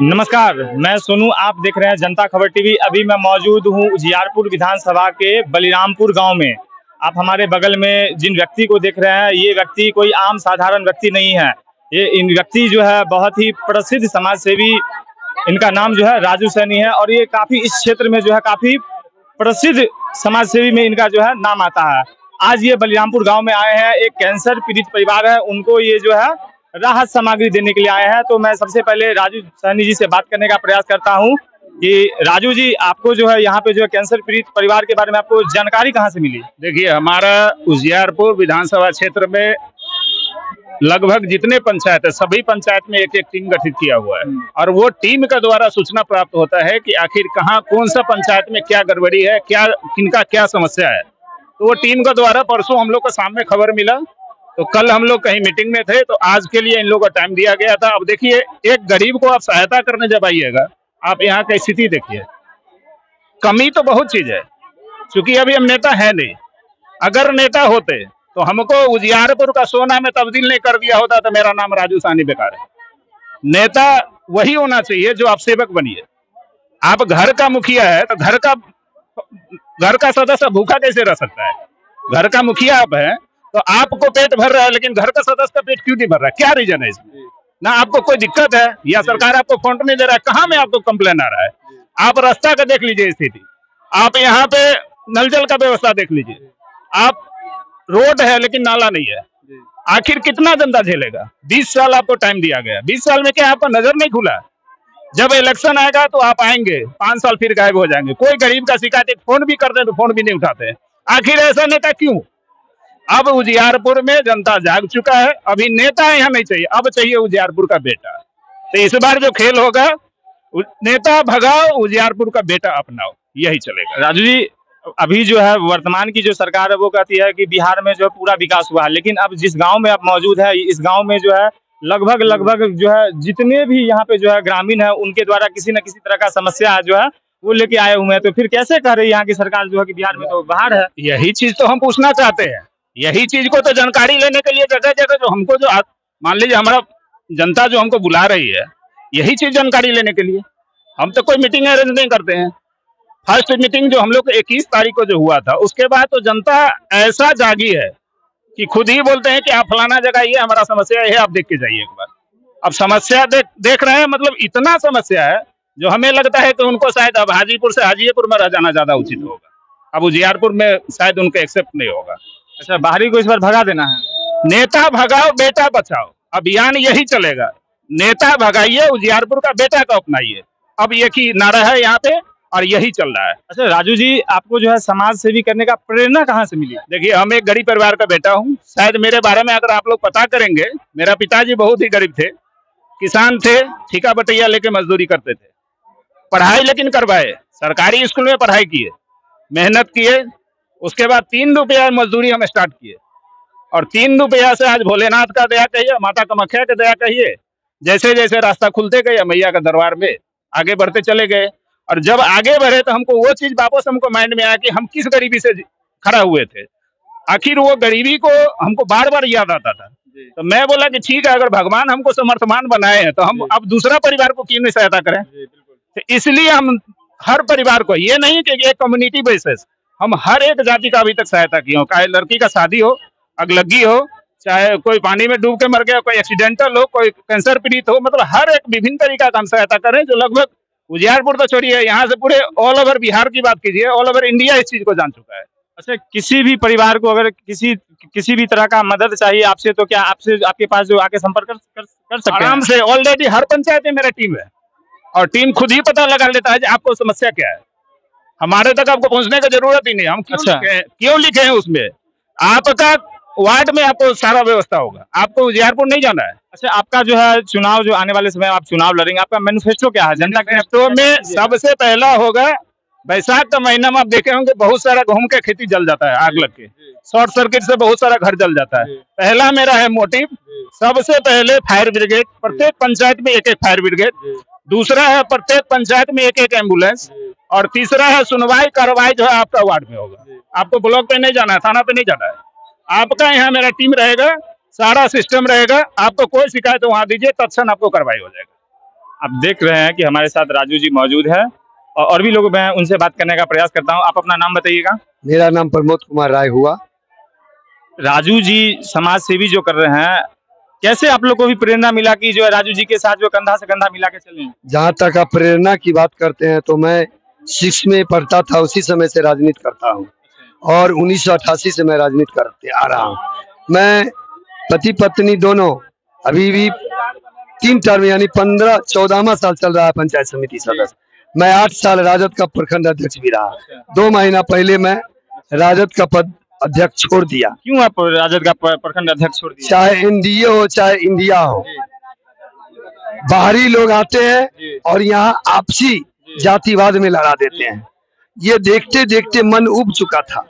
नमस्कार, मैं सोनू। आप देख रहे हैं जनता खबर टीवी। अभी मैं मौजूद हूं उजियारपुर विधानसभा के बलिरामपुर गांव में। आप हमारे बगल में जिन व्यक्ति को देख रहे हैं, ये व्यक्ति कोई आम साधारण व्यक्ति नहीं है। ये इन व्यक्ति जो है बहुत ही प्रसिद्ध समाज सेवी, इनका नाम जो है राजू सैनी है और ये काफी इस क्षेत्र में जो है काफी प्रसिद्ध समाज सेवी में इनका जो है नाम आता है। आज ये बलिरामपुर गांव में आए हैं। एक कैंसर पीड़ित परिवार है, उनको ये जो है राहत सामग्री देने के लिए आए हैं। तो मैं सबसे पहले राजू सैनी जी से बात करने का प्रयास करता हूं कि राजू जी, आपको जो है यहाँ पे जो है कैंसर पीड़ित परिवार के बारे में आपको जानकारी कहाँ से मिली? देखिए, हमारा उजियारपुर विधानसभा क्षेत्र में लगभग जितने पंचायत है, सभी पंचायत में एक एक टीम गठित किया हुआ है और वो टीम का द्वारा सूचना प्राप्त होता है कि आखिर कहाँ कौन सा पंचायत में क्या गड़बड़ी है, क्या किनका क्या समस्या है। तो वो टीम का द्वारा परसों हम लोग को सामने खबर मिला, तो कल हम लोग कहीं मीटिंग में थे, तो आज के लिए इन लोगों को टाइम दिया गया था। अब देखिए, एक गरीब को आप सहायता करने जब आइएगा, आप यहाँ की स्थिति देखिए, कमी तो बहुत चीज है। क्योंकि अभी हम नेता है नहीं, अगर नेता होते तो हमको उजियारपुर का सोना में तब्दील नहीं कर दिया होता तो मेरा नाम राजू सैनी बेकार है। नेता वही होना चाहिए जो आप सेवक बनिए। आप घर का मुखिया है तो घर का सदस्य भूखा कैसे रह सकता है? घर का मुखिया आप है तो आपको पेट भर रहा है, लेकिन घर का सदस्य का पेट क्यों नहीं भर रहा है? क्या रीजन है इसमें? ना आपको कोई दिक्कत है या सरकार आपको फंड नहीं दे रहा है? कहाँ में आपको कंप्लेन आ रहा है? आप रास्ता का देख लीजिए स्थिति, आप यहाँ पे नल जल का व्यवस्था देख लीजिए, आप रोड है लेकिन नाला नहीं है। आखिर कितना जनता झेलेगा? 20 साल आपको टाइम दिया गया, 20 साल में क्या आपका नजर नहीं खुला? जब इलेक्शन आएगा तो आप आएंगे, 5 साल फिर गायब हो जाएंगे। कोई गरीब का शिकायत एक फोन भी करते हैं तो फोन भी नहीं उठाते। आखिर ऐसा नेता क्यों? अब उजियारपुर में जनता जाग चुका है, अभी नेता यहाँ नहीं चाहिए, अब चाहिए उजियारपुर का बेटा। तो इस बार जो खेल होगा, नेता भगाओ, उजियारपुर का बेटा अपनाओ, यही चलेगा। राजू जी, अभी जो है वर्तमान की जो सरकार है वो कहती है कि बिहार में जो है पूरा विकास हुआ है, लेकिन अब जिस गांव में आप मौजूद है, इस गांव में जो है लगभग जो है जितने भी यहाँ पे जो है ग्रामीण है, उनके द्वारा किसी न किसी तरह का समस्या जो है वो लेके आए हुए हैं। तो फिर कैसे कह रही है यहाँ की सरकार जो है कि बिहार में तो बाहर है? यही चीज तो हम पूछना चाहते हैं, यही चीज को तो जानकारी लेने के लिए जगह जगह जो हमको जो मान लीजिए हमारा जनता जो हमको बुला रही है, यही चीज जानकारी लेने के लिए हम तो कोई मीटिंग अरेंज नहीं करते हैं। फर्स्ट मीटिंग जो हम लोग 21 तारीख को जो हुआ था, उसके बाद तो जनता ऐसा जागी है कि खुद ही बोलते हैं कि आप फलाना जगह ये हमारा समस्या है, आप देख के जाइए एक बार। अब समस्या देख रहे हैं, मतलब इतना समस्या है जो हमें लगता है कि उनको शायद अब हाजीपुर से हाजीपुर में रह जाना ज्यादा उचित होगा। अब उजियारपुर में शायद उनको एक्सेप्ट नहीं होगा। अच्छा, बाहरी को इस बार भगा देना है? नेता भगाओ बेटा बचाओ, अभियान यही चलेगा। नेता भगाइए, उजियारपुर का बेटा को अपनाइए। अब एक ही नारा है यहाँ पे और यही चल रहा है। अच्छा राजू जी, आपको जो है समाज सेवी करने का प्रेरणा कहाँ से मिली? देखिए, हम एक गरीब परिवार का बेटा हूँ। शायद मेरे बारे में अगर आप लोग पता करेंगे, मेरा पिताजी बहुत ही गरीब थे, किसान थे, ठेका बटैया लेके मजदूरी करते थे। पढ़ाई लेकिन करवाए, सरकारी स्कूल में पढ़ाई किए, मेहनत किए। उसके बाद 3 रुपया मजदूरी हम स्टार्ट किए और 3 रुपया से आज भोलेनाथ का दया कहिए, माता कामाख्या का दया कहिए, जैसे जैसे रास्ता खुलते गए मैया का दरबार में आगे बढ़ते चले गए। और जब आगे बढ़े तो हमको वो चीज वापस हमको माइंड में आया कि हम किस गरीबी से खड़ा हुए थे। आखिर वो गरीबी को हमको बार बार याद आता था। तो मैं बोला कि ठीक है, अगर भगवान हमको समर्थमान बनाए हैं तो हम अब दूसरा परिवार को क्यों नहीं सहायता करें। तो इसलिए हम हर परिवार को, ये नहीं कि एक कम्युनिटी बेसिस, हम हर एक जाति का अभी तक सहायता की हो। चाहे लड़की का शादी हो, अगलग्गी हो, चाहे कोई पानी में डूब के मर गया, कोई एक्सीडेंटल हो, कोई कैंसर पीड़ित हो, मतलब हर एक विभिन्न तरीका का हम सहायता करें। जो लगभग उजियारपुर तो छोड़िए, यहाँ से पूरे ऑल ओवर बिहार की बात कीजिए, ऑल ओवर इंडिया इस चीज को जान चुका है। अच्छा, किसी भी परिवार को अगर किसी भी तरह का मदद चाहिए आपसे, तो क्या आपसे आपके पास जो आके संपर्क कर सकते हैं? आराम से। ऑलरेडी हर पंचायत में मेरा टीम है और टीम खुद ही पता लगा लेता है कि आपको समस्या क्या है। हमारे तक आपको पहुंचने की जरूरत ही नहीं। हम क्यों लिखे हैं उसमें? आपका वार्ड में आपको सारा व्यवस्था होगा, आपको उजियारपुर नहीं जाना है। अच्छा, आपका जो है चुनाव, जो आने वाले समय आप चुनाव लड़ेंगे, आपका मैनिफेस्टो क्या है? जनता मैनिफेस्टो में सबसे पहला होगा, बैसाख का महीना में आप देखे होंगे बहुत सारा गेहूं का खेती जल जाता है, आग लग के, शॉर्ट सर्किट से बहुत सारा घर जल जाता है। पहला मेरा है मोटिव, सबसे पहले फायर ब्रिगेड, प्रत्येक पंचायत में एक एक फायर ब्रिगेड। दूसरा है प्रत्येक पंचायत में एक एक एम्बुलेंस। और तीसरा है सुनवाई कार्रवाई जो है आपका वार्ड में होगा। आपको ब्लॉक पे नहीं जाना है, थाना पे नहीं जाना है, आपका यहाँ मेरा टीम रहेगा, सारा सिस्टम रहेगा। आपको कोई शिकायत वहां दीजिए, तत्क्षण आपको कार्रवाई हो जाएगा। आप देख रहे हैं कि हमारे साथ राजू जी मौजूद है और भी लोग मैं उनसे बात करने का प्रयास करता हूं। आप अपना नाम बताइएगा। मेरा नाम प्रमोद कुमार राय हुआ। राजू जी समाज सेवी जो कर रहे हैं, कैसे आप लोग को भी प्रेरणा मिला कि जो है राजू जी के साथ जो कंधा से कंधा मिला के चलें? जहाँ तक आप प्रेरणा की बात करते हैं तो मैं 6 में पढ़ता था, उसी समय से राजनीति करता हूँ और 1988 से मैं राजनीति करते आ रहा हूँ। मैं पति पत्नी दोनों अभी भी 3 टर्म यानी 14वां साल चल रहा है पंचायत समिति सदस्य। मैं 8 साल राजद का प्रखंड अध्यक्ष भी रहा। 2 महीना पहले मैं राजद का पद अध्यक्ष छोड़ दिया। क्यों आप राजद का प्रखंड अध्यक्ष छोड़ दिए? चाहे एनडीए हो चाहे इंडिया हो, बाहरी लोग आते हैं और यहाँ आपसी जातिवाद में लड़ा देते हैं। ये देखते देखते मन उब चुका था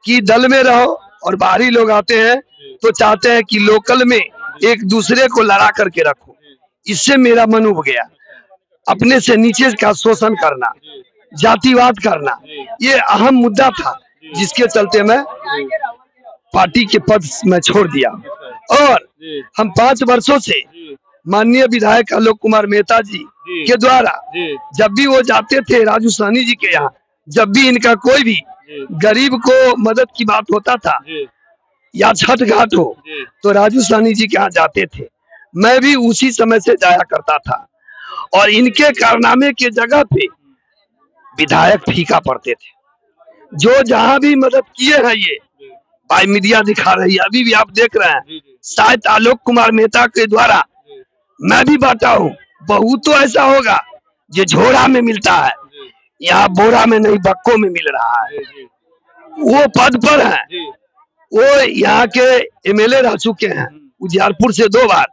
कि दल में रहो और बाहरी लोग आते हैं तो चाहते हैं कि लोकल में एक दूसरे को लड़ा करके रखो। इससे मेरा मन उब गया। अपने से नीचे का शोषण करना, जातिवाद करना, ये अहम मुद्दा था जिसके चलते मैं पार्टी के पद में छोड़ दिया। और हम 5 वर्षों से माननीय विधायक आलोक कुमार मेहता जी के द्वारा जब भी वो जाते थे राजू साहनी जी के यहाँ, जब भी इनका कोई भी गरीब को मदद की बात होता था या छठ घाट हो तो राजू साहनी जी के यहाँ जाते थे। मैं भी उसी समय से जाया करता था और इनके कारनामे के जगह पे विधायक फीका पड़ते थे। जो जहां भी मदद किए हैं ये भाई मीडिया दिखा रही है, अभी भी आप देख रहे हैं। शायद आलोक कुमार मेहता के द्वारा मैं भी बांटा हूँ। बहुत तो ऐसा होगा जो झोरा में मिलता है, यहाँ बोरा में नहीं बक्कों में मिल रहा है। वो पद पर है, वो यहाँ के एमएलए रह चुके हैं उजियारपुर से 2 बार,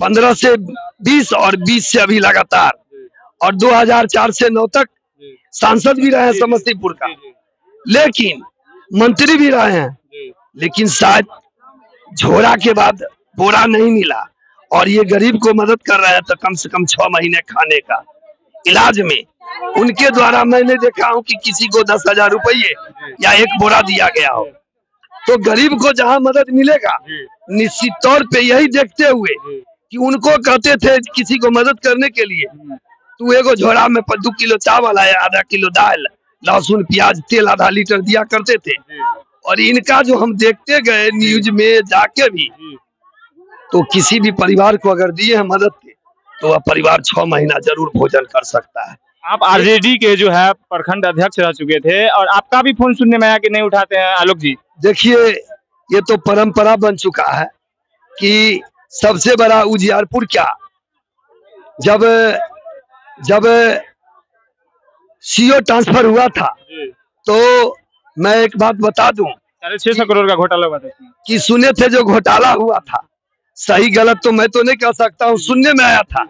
15 से 20 और 20 से अभी लगातार, और 2004 से 9 तक सांसद भी रहे हैं समस्तीपुर का, लेकिन मंत्री भी रहे हैं। लेकिन शायद झोरा के बाद बोरा नहीं मिला और ये गरीब को मदद कर रहे हैं तो कम से कम 6 महीने खाने का इलाज में उनके द्वारा मैंने देखा हूं कि किसी को 10,000 रुपये या 1 बोरा दिया गया हो। तो गरीब को जहां मदद मिलेगा, निश्चित तौर पे यही देखते हुए कि उनको कहते थे किसी को मदद करने के लिए तू एगो झोरा में 2 किलो चावल है, आधा किलो दाल, लहसुन प्याज तेल आधा लीटर दिया करते थे। और इनका जो हम देखते गए न्यूज में जाके भी, तो किसी भी परिवार को अगर दिए हैं मदद के तो वह परिवार 6 महीना जरूर भोजन कर सकता है। आप आरजेडी के जो है प्रखंड अध्यक्ष रह चुके थे और आपका भी फोन सुनने में आया कि नहीं उठाते हैं आलोक जी? देखिए, ये तो परंपरा बन चुका है कि सबसे बड़ा उजियारपुर क्या, जब सीओ ट्रांसफर हुआ था तो मैं एक बात बता दूं, 650 करोड़ का घोटाला हुआ था कि सुने थे जो घोटाला हुआ था, सही गलत तो मैं तो नहीं कह सकता हूँ, सुनने में आया था।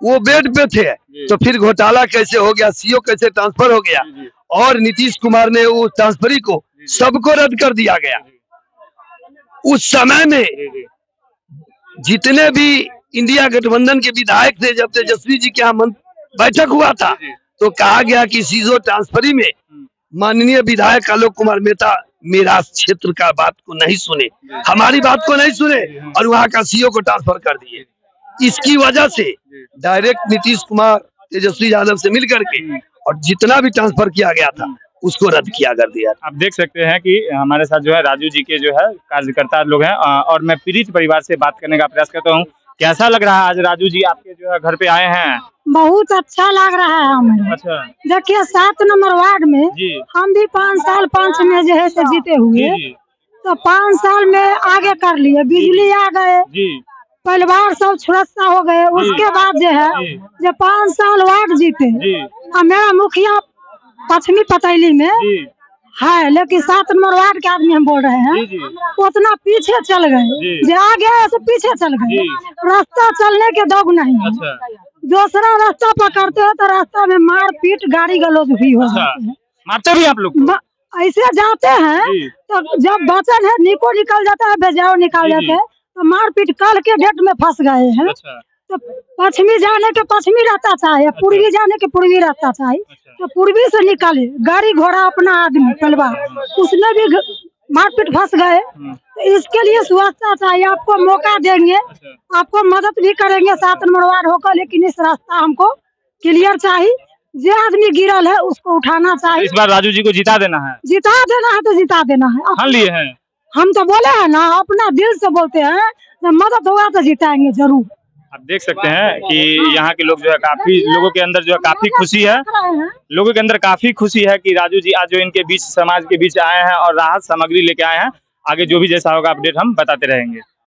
वो बेड पे थे तो फिर घोटाला कैसे हो गया, सीओ कैसे ट्रांसफर हो गया, और नीतीश कुमार ने वो ट्रांसफरी को सबको रद्द कर दिया गया। उस समय में जितने भी इंडिया गठबंधन के विधायक थे, जब तेजस्वी जी के यहाँ बैठक हुआ था तो कहा गया कि सीओ ट्रांसफरी में माननीय विधायक आलोक कुमार मेहता मेरा क्षेत्र का बात को नहीं सुने, हमारी बात को नहीं सुने और वहां का सीओ को ट्रांसफर कर दिए। इसकी वजह से डायरेक्ट नीतीश कुमार तेजस्वी यादव से मिल करके और जितना भी ट्रांसफर किया गया था उसको रद्द किया कर दिया। आप देख सकते हैं कि हमारे साथ जो है राजू जी के जो है कार्यकर्ता लोग हैं और मैं पीड़ित परिवार से बात करने का प्रयास करता हूँ। कैसा लग रहा है आज राजू जी आपके जो है घर पे आए हैं? बहुत अच्छा लग रहा है हमें। अच्छा, देखिए 7 नंबर वार्ड में हम भी 5 साल 5 में जो है से जीते हुए, तो 5 साल में आगे कर लिए, बिजली आ गए, परिवार सब सुरक्षा हो गए। उसके बाद जो है जब 5 साल वार्ड जीते और मेरा मुखिया पश्चिमी पतैली में है, लेकिन 7 नंबर वार्ड के आदमी हम बोल रहे हैं, उतना पीछे चल गए, जो आगे ऐसे पीछे चल गए, रास्ता चलने के दौग नहीं है। दूसरा रास्ता पकड़ते हैं तो रास्ता में मार पीट गाड़ी गलौज भी हो जाती है। मारते भी आप लोग? ऐसे जाते हैं तो जब वचन है निको निकल जाता है, बेजाओ निकल जाते हैं, तो मार पीट कल के डेट में फंस गए हैं। तो पश्चिमी जाने के पश्चिमी रास्ता चाहिए, पूर्वी जाने के पूर्वी रास्ता चाहिए, तो पूर्वी से निकाले गाड़ी घोड़ा अपना आदमी परिवार, उसमें भी मारपीट फंस गए। तो इसके लिए सुरक्षा चाहिए, आपको मौका देंगे, आपको मदद भी करेंगे 7 नंबर वार्ड होकर, लेकिन इस रास्ता हमको क्लियर चाहिए। जो आदमी गिरल है उसको उठाना चाहिए। इस बार राजू जी को जिता देना है। जिता देना है तो जिता देना है। ठान लिए हैं। हम तो बोले हैं ना, अपना दिल से बोलते हैं, जब मदद होगा तो जिताएंगे जरूर। आप देख सकते हैं कि यहाँ के लोग जो है काफी, लोगों के अंदर जो है काफी खुशी है, लोगों के अंदर काफी खुशी है कि राजू जी आज जो इनके बीच, समाज के बीच आए हैं और राहत सामग्री लेके आए हैं। आगे जो भी जैसा होगा अपडेट हम बताते रहेंगे।